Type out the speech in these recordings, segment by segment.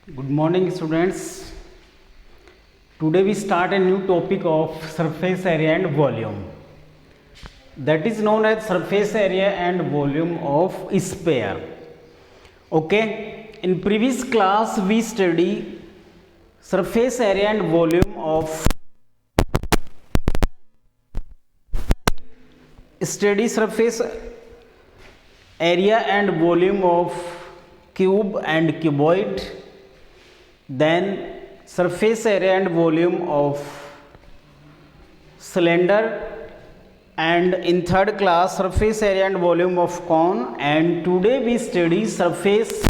Good morning, students. Today we start a new topic of surface area and volume. That is known as surface area and volume of sphere. Okay. In previous class we study surface area and volume of surface area and volume of cube and cuboid, then surface area and volume of cylinder, and in third class surface area and volume of cone. And today we study surface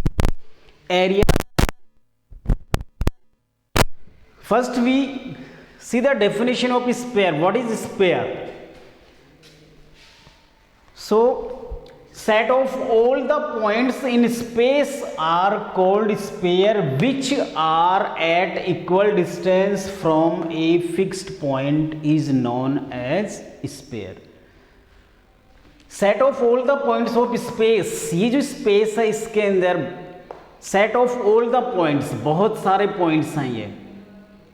area. First we see the definition of sphere. What is sphere? So set of all the points in space are called sphere, which are at equal distance from a fixed point is known as sphere. Set of all the points of space, ये जो space है इसके अंदर set of all the points, बहुत सारे points हैं।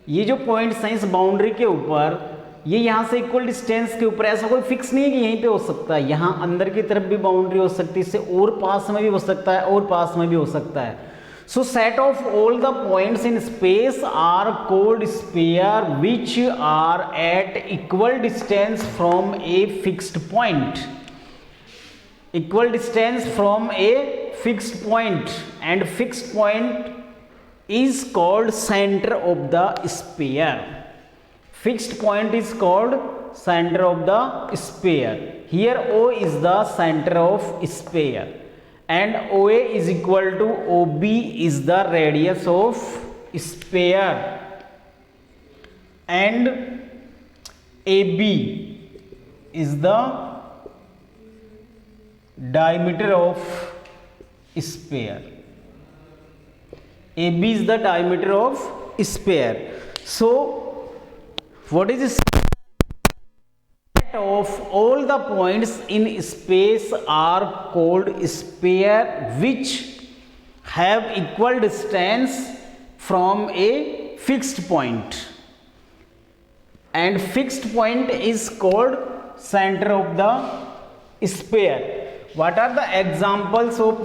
ये जो पॉइंट्स हैं इस बाउंड्री के ऊपर, ये यहाँ से इक्वल डिस्टेंस के ऊपर, ऐसा कोई फिक्स नहीं है कि यहीं पे हो सकता है, यहाँ अंदर की तरफ भी बाउंड्री हो सकती है, इससे और पास में भी हो सकता है और पास में भी हो सकता है। So set of all the points in space are called sphere which are at equal distance from a fixed point, equal distance from a fixed point, and fixed point is called center of the sphere. Fixed point is called center of the sphere. Here O is the center of sphere and OA is equal to OB is the radius of sphere, and AB is the diameter of sphere. AB is the diameter of sphere. So what is the set of all the points in space are called sphere which have equal distance from a fixed point, and fixed point is called center of the sphere. What are the examples of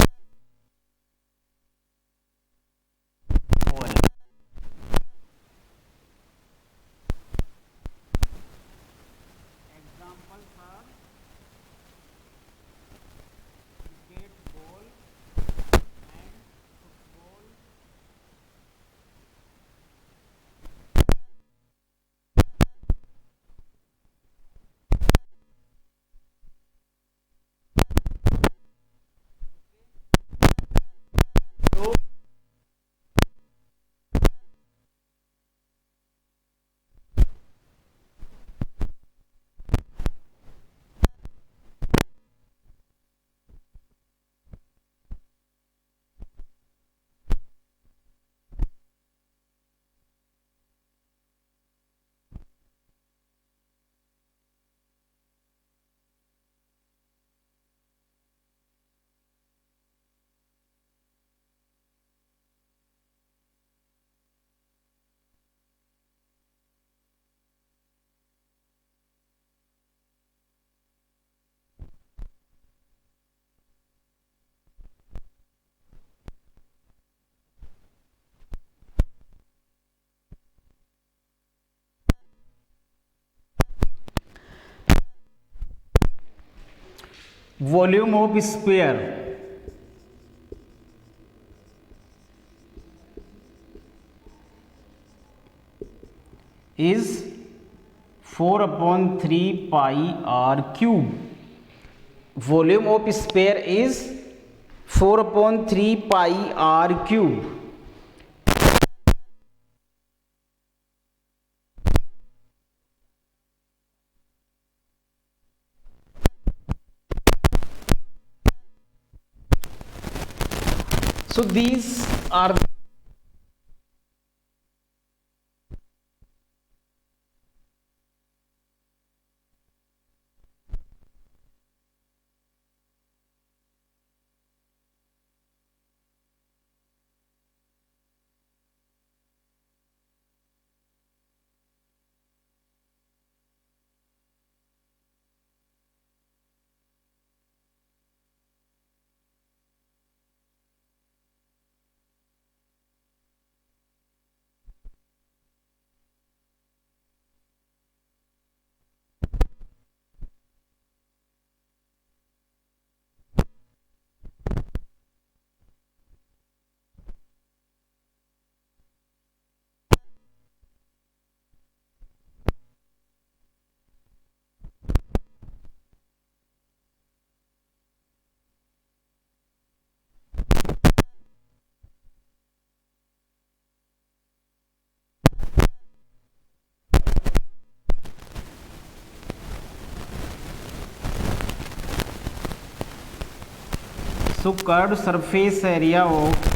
volume of sphere is 4/3 pi r cube. Volume of sphere is 4/3 pi r cube. So these are So curved surface area of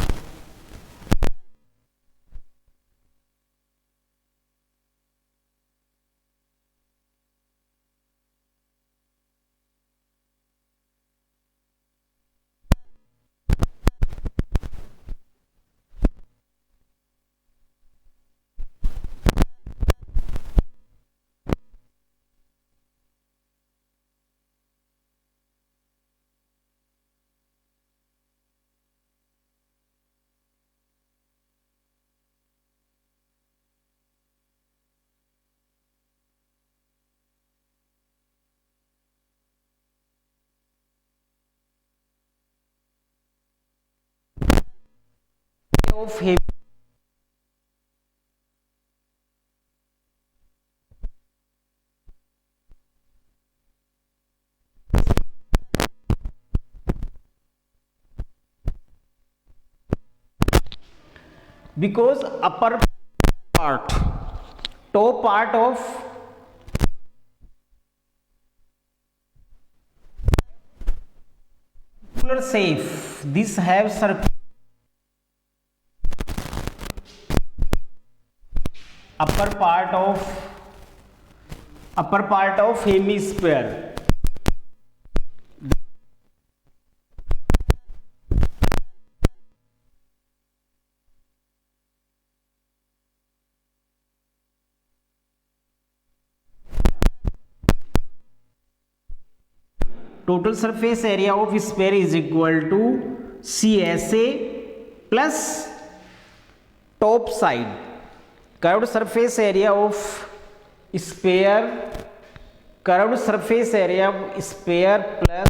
heavy because upper part, top part of circular shape, this have upper part of hemisphere. Total surface area of sphere is equal to CSA plus top side. Curved surface area of sphere, curved surface area of sphere plus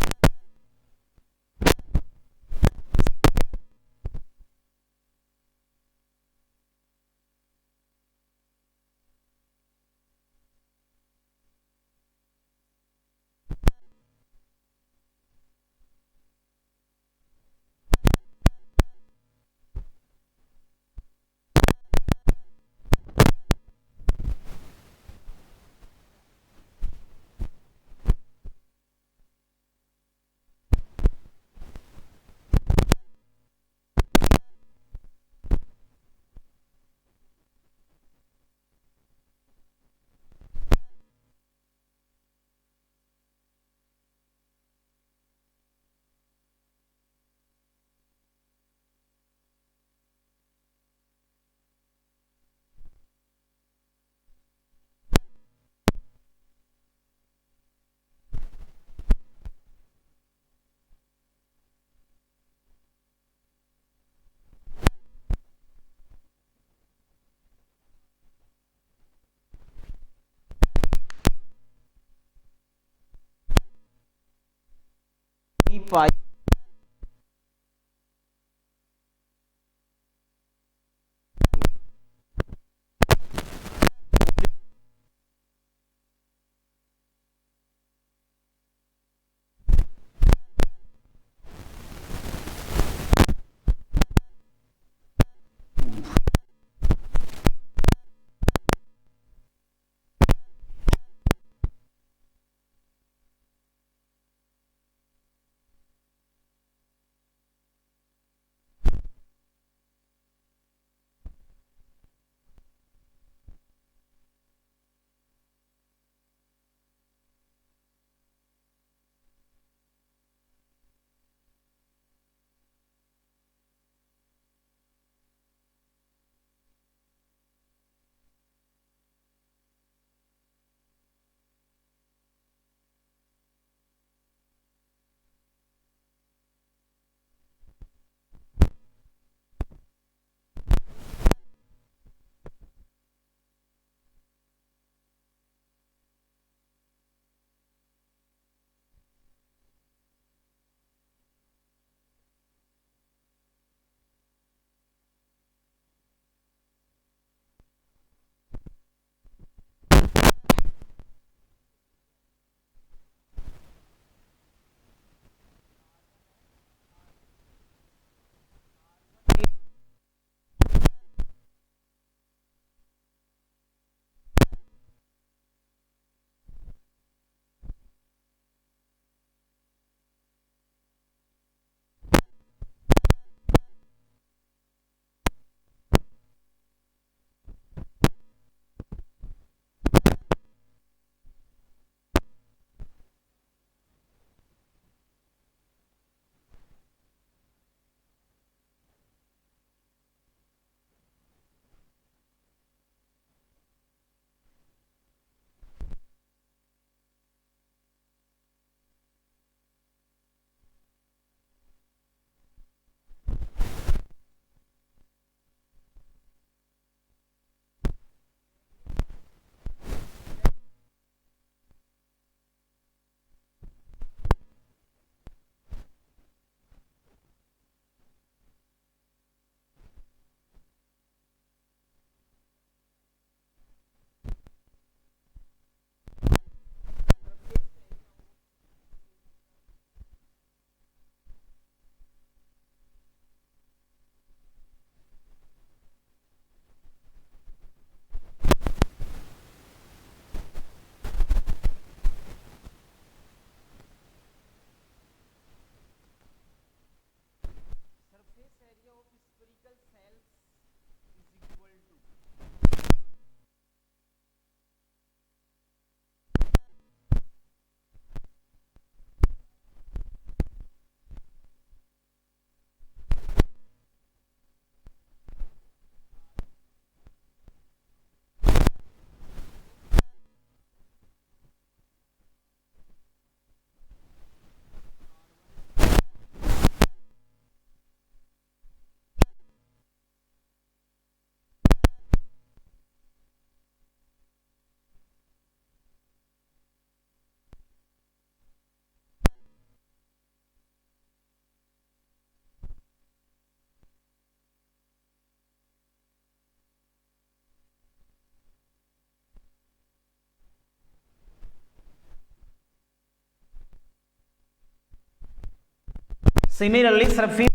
Similarly, surface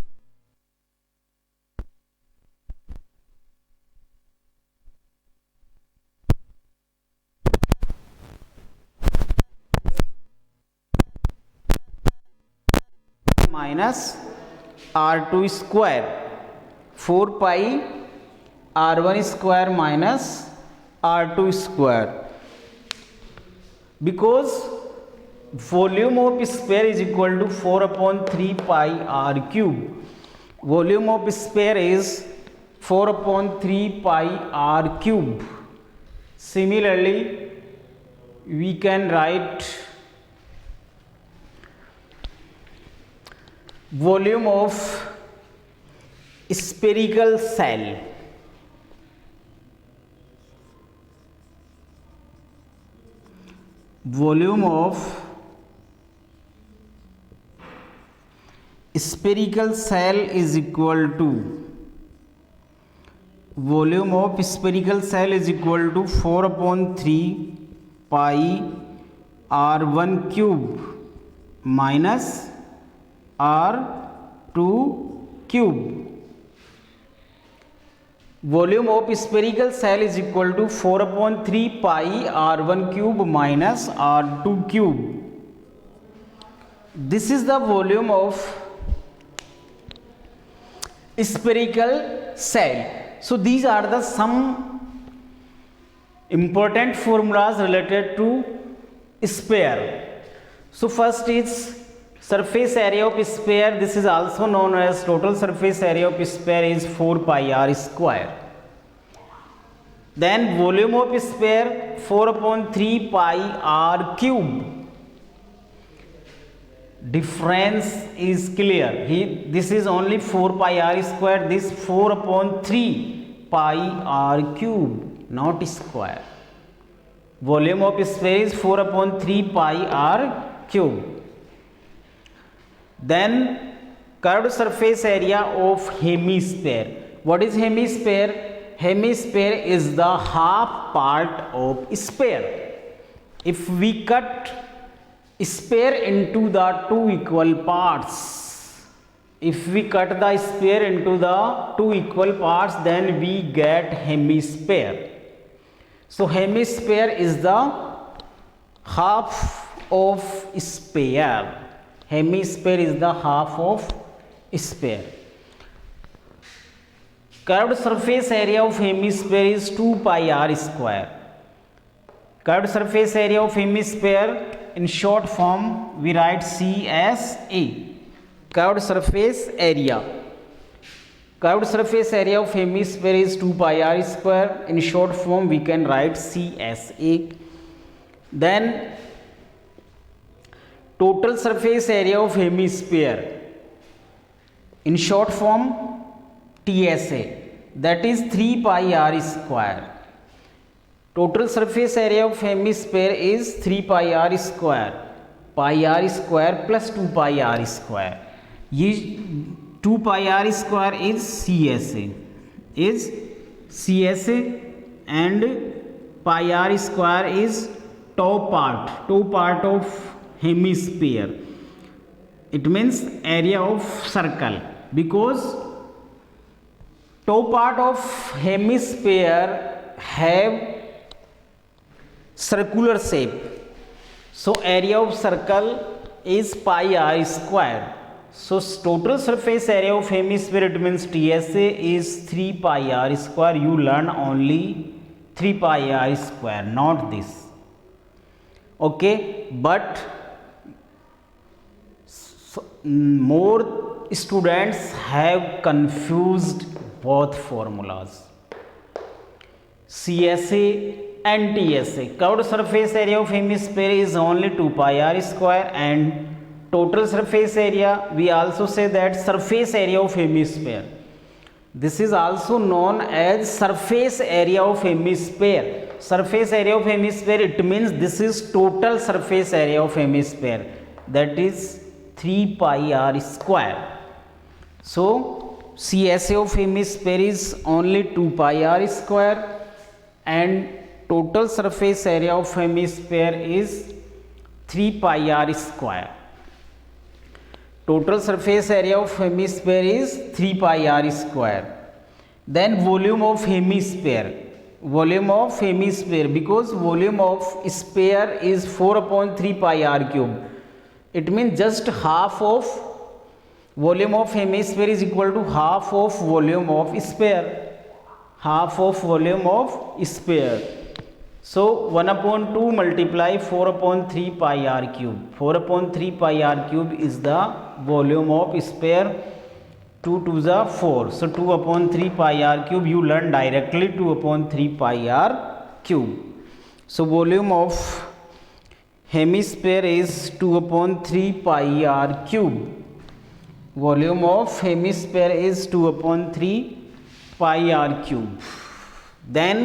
minus r2 square 4 pi r1 square minus r2 square, because volume of sphere is equal to 4 upon 3 pi r cube. Volume of sphere is 4 upon 3 pi r cube. Similarly, we can write volume of spherical cell. Volume of spherical cell is equal to volume of spherical cell is equal to 4 upon 3 pi r1 cube minus r2 cube. Volume of spherical cell is equal to 4 upon 3 pi r1 cube minus r2 cube. This is the volume of spherical cell. So these are the some important formulas related to sphere. So first is surface area of sphere. This is also known as total surface area of sphere is 4 pi r square. Then volume of sphere 4 upon 3 pi r cube. Difference is clear. This is only 4 pi r square. This 4 upon 3 pi r cube, not square. Volume of sphere is 4 upon 3 pi r cube. Then curved surface area of hemisphere. What is hemisphere? Hemisphere is the half part of sphere. If we cut sphere into the two equal parts, if we cut the sphere into the two equal parts, then we get hemisphere. So hemisphere is the half of sphere. Hemisphere is the half of sphere. Curved surface area of hemisphere is 2 pi r square. Curved surface area of hemisphere, in short form we write C as A. Curved surface area. Curved surface area of hemisphere is 2 pi r square. In short form we can write C as A. Then total surface area of hemisphere, in short form TSA, that is 3 pi r square. Total surface area of hemisphere is 3 pi r square. Pi r square plus 2 pi r square. Ye 2 pi r square is CSA. And pi r square is top part of hemisphere. It means area of circle, because top part of hemisphere have circular shape. So area of circle is pi r square. So total surface area of hemisphere, it means TSA, is 3 pi r square. You learn only 3 pi r square, not this. Okay, but more students have confused both formulas, CSA and TSA. Curved surface area of hemisphere is only 2 pi r square, and total surface area, we also say that surface area of hemisphere. This is also known as surface area of hemisphere. Surface area of hemisphere, it means this is total surface area of hemisphere, that is 3 pi r square. So CSA of hemisphere is only 2 pi r square, and total surface area of hemisphere is 3 pi r square. total surface area of hemisphere is 3 pi r square. Then volume of hemisphere, because volume of sphere is 4 upon 3 pi r cube. It means just half of volume of hemisphere is equal to half of volume of sphere. So 1 upon 2 multiply 4 upon 3 pi r cube. 4 upon 3 pi r cube is the volume of sphere. 2 to the 4. So 2 upon 3 pi r cube, you learn directly 2 upon 3 pi r cube. So volume of hemisphere is 2 upon 3 pi r cube. Volume of hemisphere is 2 upon 3 pi r cube. Then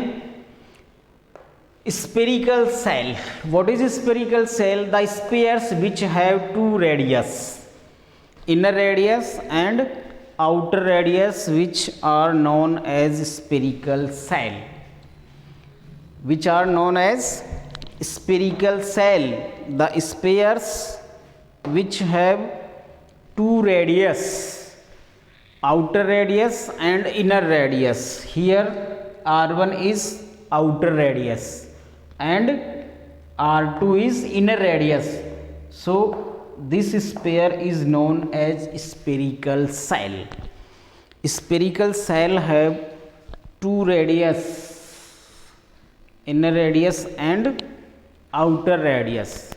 spherical cell. What is a spherical cell? The spheres which have two radius, inner radius and outer radius, which are known as spherical cell. The spheres which have two radius, outer radius and inner radius. Here r1 is outer radius and r2 is inner radius. So this sphere is known as spherical cell. Spherical cell have two radius, inner radius and outer radius.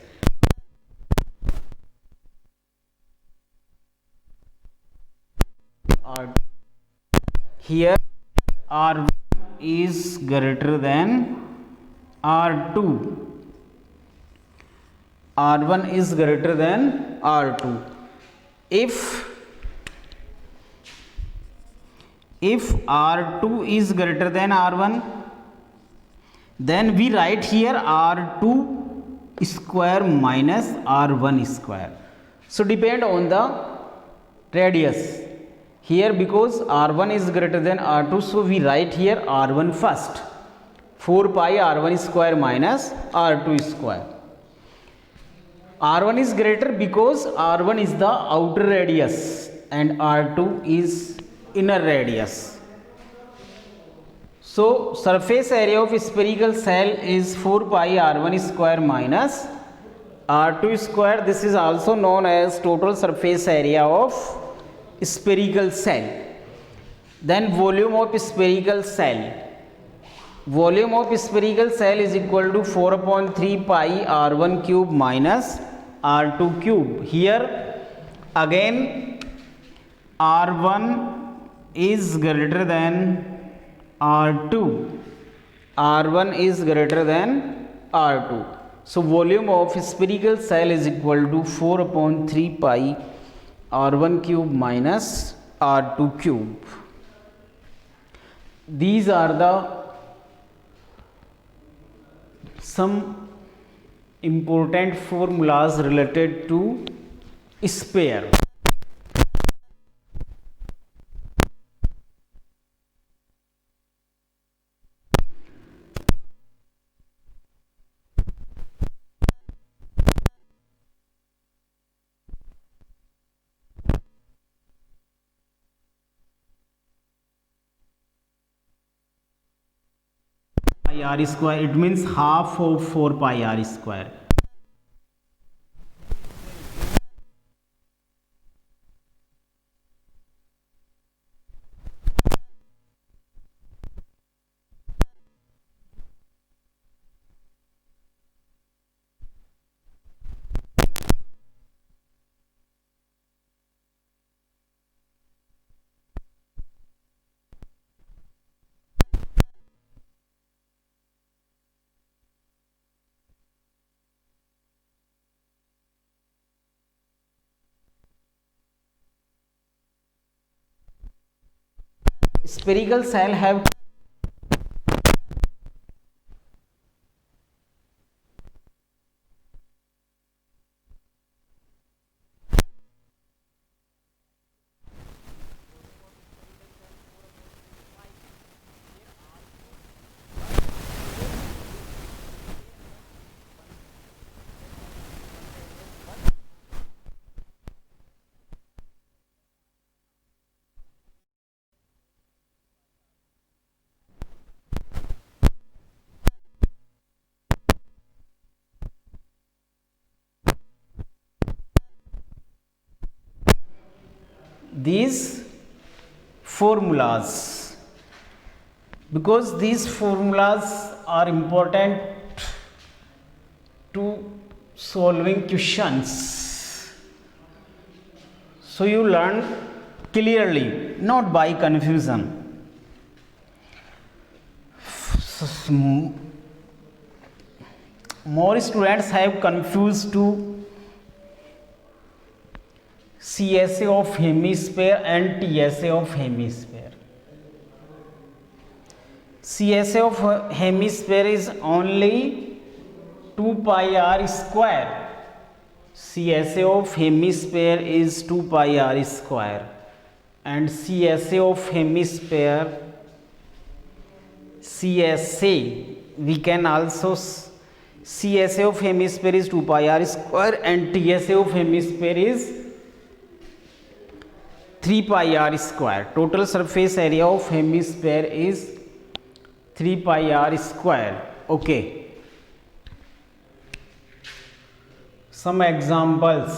Here r1 is greater than r2. r1 is greater than r2. If r2 is greater than r1, then we write here r2 square minus r1 square. So depend on the radius. Here because r1 is greater than r2, so we write here r1 first. 4 pi r1 square minus r2 square. r1 is greater because r1 is the outer radius and r2 is inner radius. So surface area of spherical cell is 4 pi r1 square minus r2 square. This is also known as total surface area of spherical cell. Then volume of spherical cell. Volume of spherical cell is equal to 4 upon 3 pi r1 cube minus r2 cube. Here again r1 is greater than r2. r1 is greater than r2. So volume of spherical cell is equal to 4 upon 3 pi r1 cube minus r2 cube. These are the some important formulas related to sphere. Pi r square, it means half of 4 pi r square. Spherical cell have these formulas, because these formulas are important to solving questions. So you learn clearly, not by confusion. More students have confused to CSA of hemisphere and TSA of hemisphere. CSA of hemisphere is only 2 pi r square. CSA of hemisphere is 2 pi r square, and CSA of hemisphere, CSA, we can also CSA of hemisphere is 2 pi r square and TSA of hemisphere is 3 pi r square. Total surface area of hemisphere is 3 pi r square. Okay. Some examples.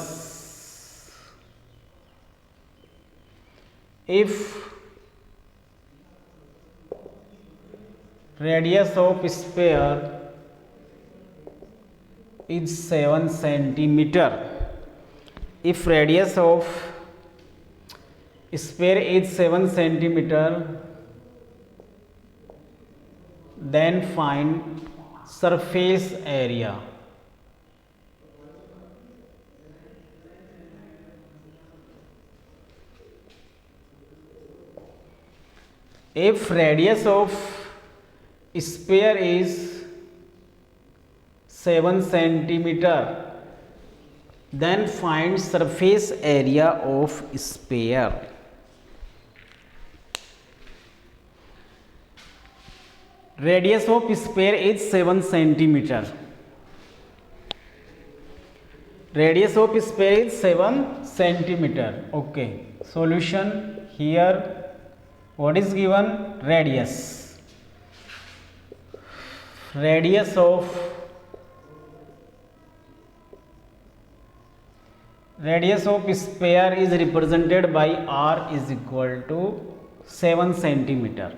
If radius of sphere is 7 centimeter, if radius of sphere is 7 centimeter, then find surface area. If radius of sphere is 7 centimeter, then find surface area of sphere. Radius of sphere is 7 centimeter. Radius of sphere is 7 centimeter. Okay. Solution here. What is given? Radius. Radius of sphere is represented by r is equal to 7 centimeter.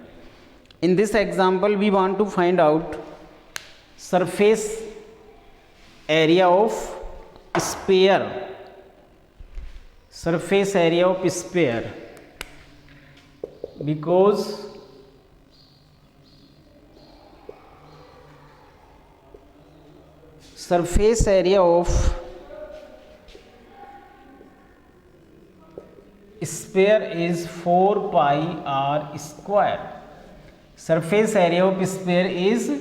In this example, we want to find out surface area of sphere. Surface area of sphere, because surface area of sphere is 4 pi r square. Surface area of sphere is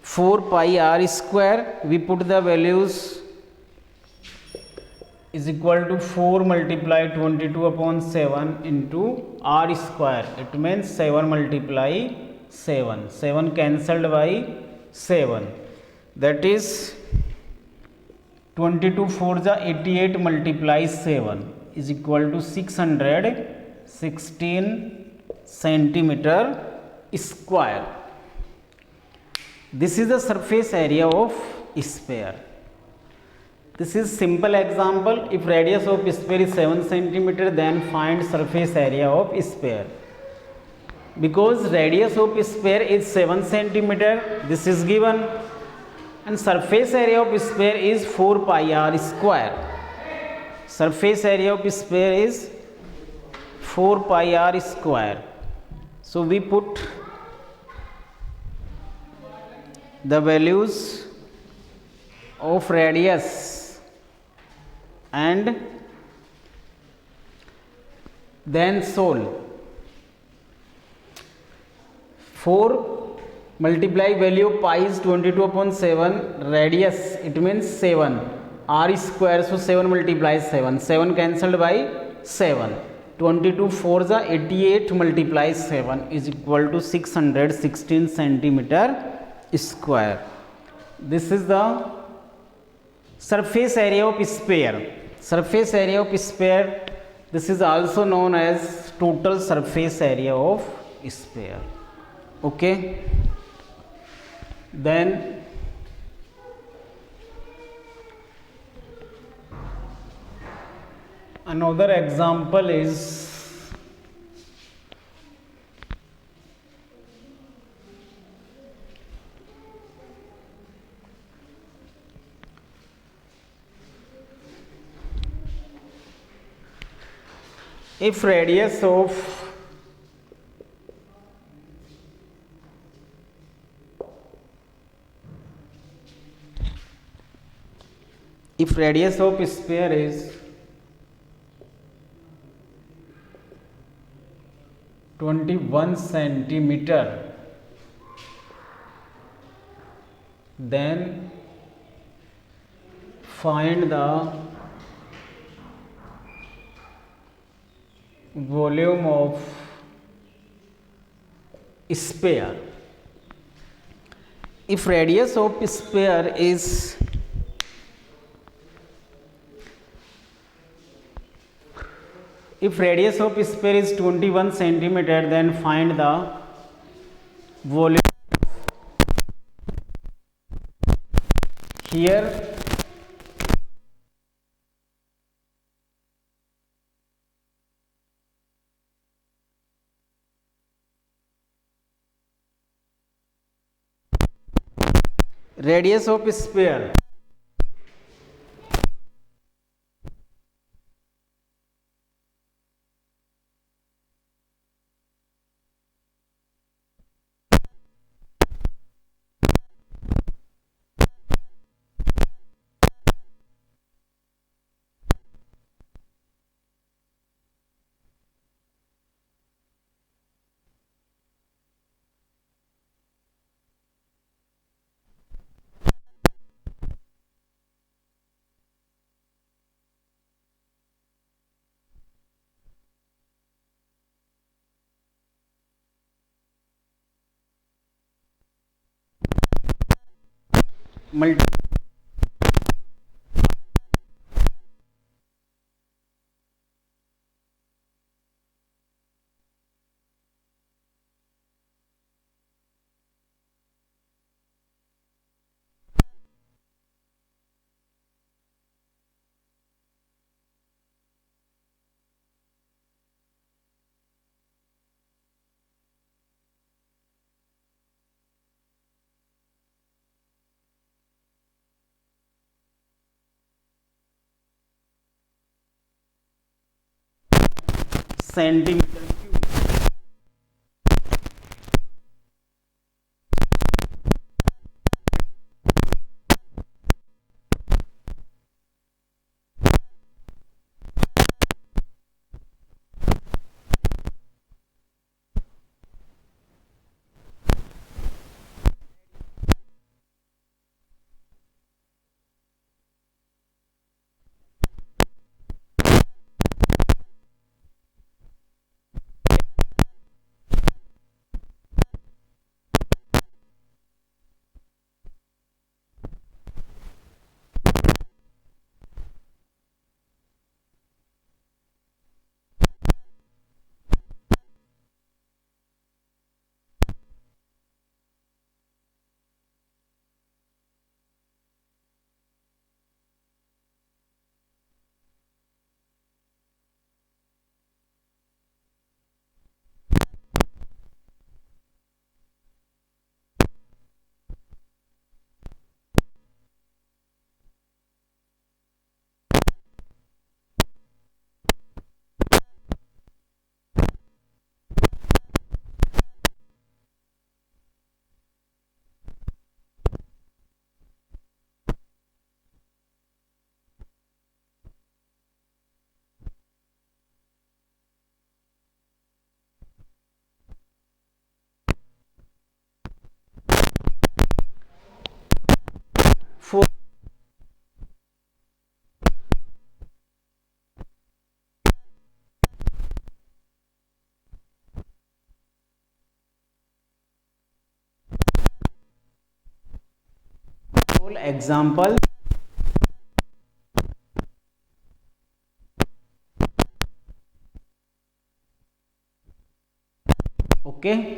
4 pi r square. We put the values is equal to 4 multiply 22 upon 7 into r square. It means 7 multiply 7. 7 cancelled by 7. That is 22 4 ja 88 multiply 7 is equal to 616 centimeter square. This is the surface area of sphere. This is simple example. If radius of sphere is 7 centimeter, then find surface area of sphere. Because radius of sphere is 7 centimeter, this is given, and surface area of sphere is 4 pi r square. Surface area of sphere is 4 pi r square. So we put the values of radius and then solve. 4 multiply value of pi is 22 upon 7, radius it means 7, r square, so 7 multiplies 7, 7 cancelled by 7, 22 4 ja 88 multiplies 7 is equal to 616 centimeter square. This is the surface area of sphere. Surface area of sphere, this is also known as total surface area of sphere. Okay. Then another example is if radius of sphere is 21 centimeter, then find the volume of sphere. If radius of sphere is If radius of sphere is 21 centimeter, then find the volume. Here radius of sphere multi centimeter cube. For example, okay.